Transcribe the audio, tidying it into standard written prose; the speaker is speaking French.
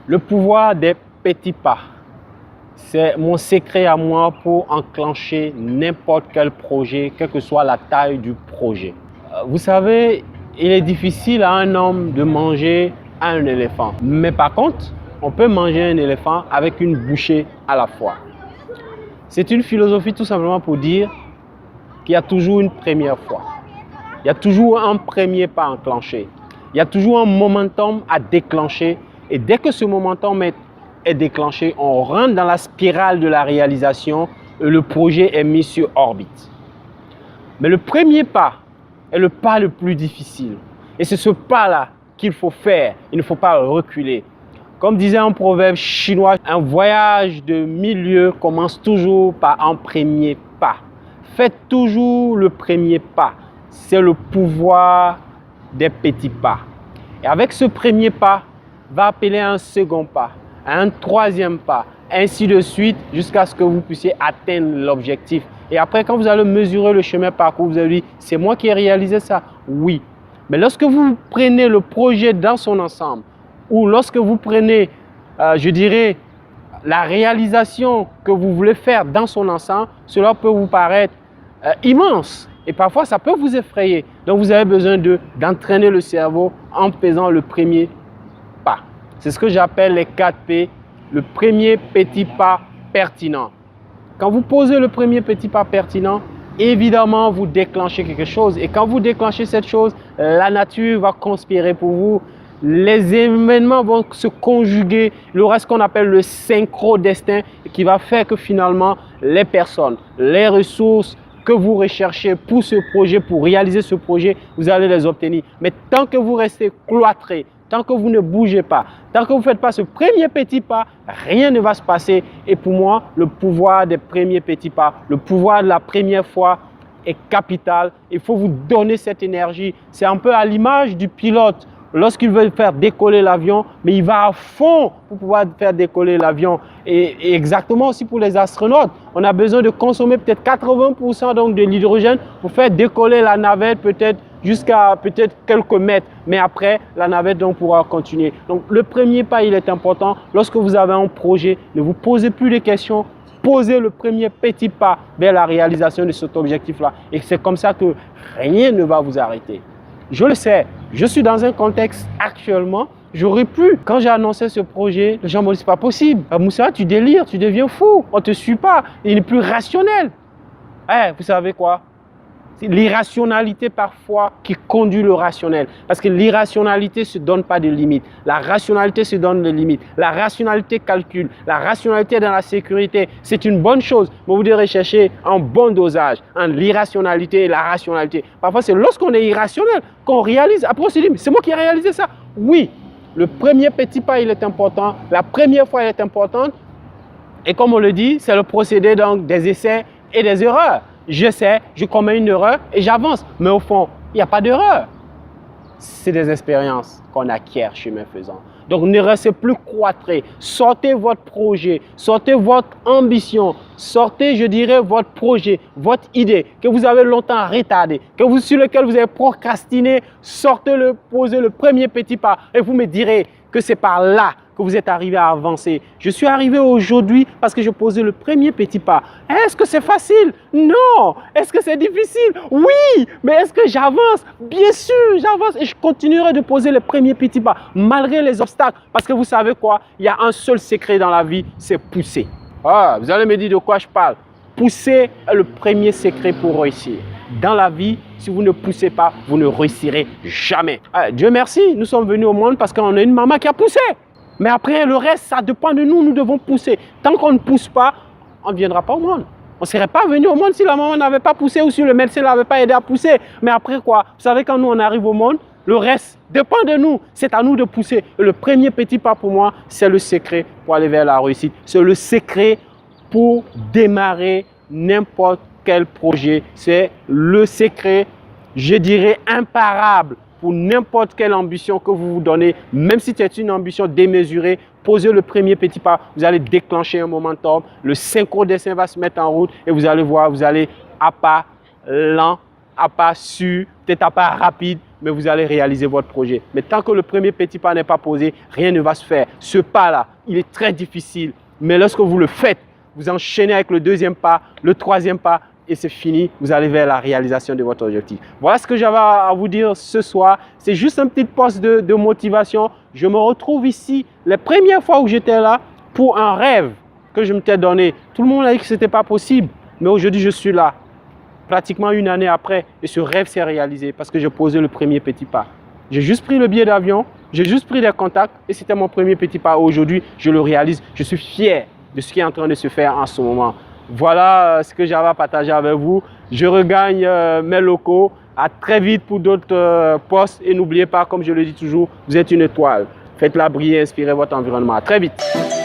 Le pouvoir des petits pas. C'est mon secret à moi pour enclencher n'importe quel projet, quelle que soit la taille du projet. Vous savez, il est difficile à un homme de manger un éléphant. Mais par contre, on peut manger un éléphant avec une bouchée à la fois. C'est une philosophie tout simplement pour dire qu'il y a toujours une première fois. Il y a toujours un premier pas enclenché. Il y a toujours un momentum à déclencher. Et dès que ce momentum est déclenché, on rentre dans la spirale de la réalisation et le projet est mis sur orbite. Mais le premier pas est le pas le plus difficile. Et c'est ce pas-là qu'il faut faire. Il ne faut pas reculer. Comme disait un proverbe chinois, un voyage de 1000 lieues commence toujours par un premier pas. Faites toujours le premier pas. C'est le pouvoir des petits pas. Et avec ce premier pas, va appeler un second pas, un troisième pas, ainsi de suite, jusqu'à ce que vous puissiez atteindre l'objectif. Et après, quand vous allez mesurer le chemin parcouru, vous allez dire, c'est moi qui ai réalisé ça? Oui. Mais lorsque vous prenez le projet dans son ensemble, ou lorsque vous prenez, je dirais, la réalisation que vous voulez faire dans son ensemble, cela peut vous paraître immense. Et parfois, ça peut vous effrayer. Donc, vous avez besoin d'entraîner le cerveau en faisant le premier pas. C'est ce que j'appelle les 4 P, le premier petit pas pertinent. Quand vous posez le premier petit pas pertinent, évidemment, vous déclenchez quelque chose. Et quand vous déclenchez cette chose, la nature va conspirer pour vous. Les événements vont se conjuguer. Il y aura ce qu'on appelle le synchrodestin qui va faire que finalement, les personnes, les ressources que vous recherchez pour ce projet, pour réaliser ce projet, vous allez les obtenir. Mais tant que vous restez cloîtré, tant que vous ne bougez pas, tant que vous ne faites pas ce premier petit pas, rien ne va se passer. Et pour moi, le pouvoir des premiers petits pas, le pouvoir de la première fois est capital. Il faut vous donner cette énergie. C'est un peu à l'image du pilote. Lorsqu'il veut faire décoller l'avion, mais il va à fond pour pouvoir faire décoller l'avion. Et exactement aussi pour les astronautes. On a besoin de consommer peut-être 80% donc de l'hydrogène pour faire décoller la navette peut-être jusqu'à peut-être quelques mètres. Mais après, la navette donc pourra continuer. Donc le premier pas, il est important. Lorsque vous avez un projet, ne vous posez plus de questions. Posez le premier petit pas vers la réalisation de cet objectif-là. Et c'est comme ça que rien ne va vous arrêter. Je le sais, je suis dans un contexte actuellement, j'aurais pu, quand j'ai annoncé ce projet, les gens m'ont dit, c'est pas possible. Moussa, tu délires, tu deviens fou, on ne te suit pas, il n'est plus rationnel. Vous savez quoi? C'est l'irrationalité parfois qui conduit le rationnel. Parce que l'irrationalité ne se donne pas de limites. La rationalité se donne des limites. La rationalité calcule. La rationalité dans la sécurité, c'est une bonne chose. Mais vous devez chercher un bon dosage entre l'irrationalité et la rationalité. Parfois, c'est lorsqu'on est irrationnel qu'on réalise. Après, on se dit, mais c'est moi qui ai réalisé ça. Oui, le premier petit pas, il est important. La première fois, elle est importante. Et comme on le dit, c'est le procédé donc, des essais et des erreurs. Je sais, je commets une erreur et j'avance. Mais au fond, il n'y a pas d'erreur. C'est des expériences qu'on acquiert chemin faisant. Donc, ne restez plus cloîtrés. Sortez votre projet, sortez votre ambition, sortez, je dirais, votre projet, votre idée que vous avez longtemps retardé, sur lequel vous avez procrastiné. Sortez-le, posez le premier petit pas et vous me direz que c'est par là que vous êtes arrivé à avancer. Je suis arrivé aujourd'hui parce que je posais le premier petit pas. Est-ce que c'est facile? Non. Est-ce que c'est difficile? Oui. Mais est-ce que j'avance? Bien sûr, j'avance et je continuerai de poser le premier petit pas malgré les obstacles. Parce que vous savez quoi? Il y a un seul secret dans la vie, c'est pousser. Vous allez me dire de quoi je parle. Pousser est le premier secret pour réussir. Dans la vie, si vous ne poussez pas, vous ne réussirez jamais. Dieu merci, nous sommes venus au monde parce qu'on a une maman qui a poussé. Mais après, le reste, ça dépend de nous. Nous devons pousser. Tant qu'on ne pousse pas, on ne viendra pas au monde. On ne serait pas venu au monde si la maman n'avait pas poussé ou si le médecin ne l'avait pas aidé à pousser. Mais après quoi? Vous savez, quand nous, on arrive au monde, le reste dépend de nous. C'est à nous de pousser. Et le premier petit pas pour moi, c'est le secret pour aller vers la réussite. C'est le secret pour démarrer n'importe quel projet. C'est le secret, je dirais, imparable pour n'importe quelle ambition que vous vous donnez, même si c'est une ambition démesurée, posez le premier petit pas, vous allez déclencher un momentum, le synchrodestin va se mettre en route et vous allez voir, vous allez à pas lent à pas sûr, peut-être à pas rapide, mais vous allez réaliser votre projet. Mais tant que le premier petit pas n'est pas posé, rien ne va se faire. Ce pas-là, il est très difficile. Mais lorsque vous le faites, vous enchaînez avec le deuxième pas, le troisième pas, et c'est fini, vous allez vers la réalisation de votre objectif. Voilà ce que j'avais à vous dire ce soir. C'est juste un petit post de motivation. Je me retrouve ici, les premières fois où j'étais là, pour un rêve que je m'étais donné. Tout le monde a dit que ce n'était pas possible, mais aujourd'hui je suis là, pratiquement une année après, et ce rêve s'est réalisé parce que j'ai posé le premier petit pas. J'ai juste pris le billet d'avion, j'ai juste pris des contacts, et c'était mon premier petit pas. Aujourd'hui, je le réalise. Je suis fier de ce qui est en train de se faire en ce moment. Voilà ce que j'avais à partager avec vous. Je regagne mes locaux. À très vite pour d'autres posts. Et n'oubliez pas, comme je le dis toujours, vous êtes une étoile. Faites-la briller, inspirez votre environnement. À très vite.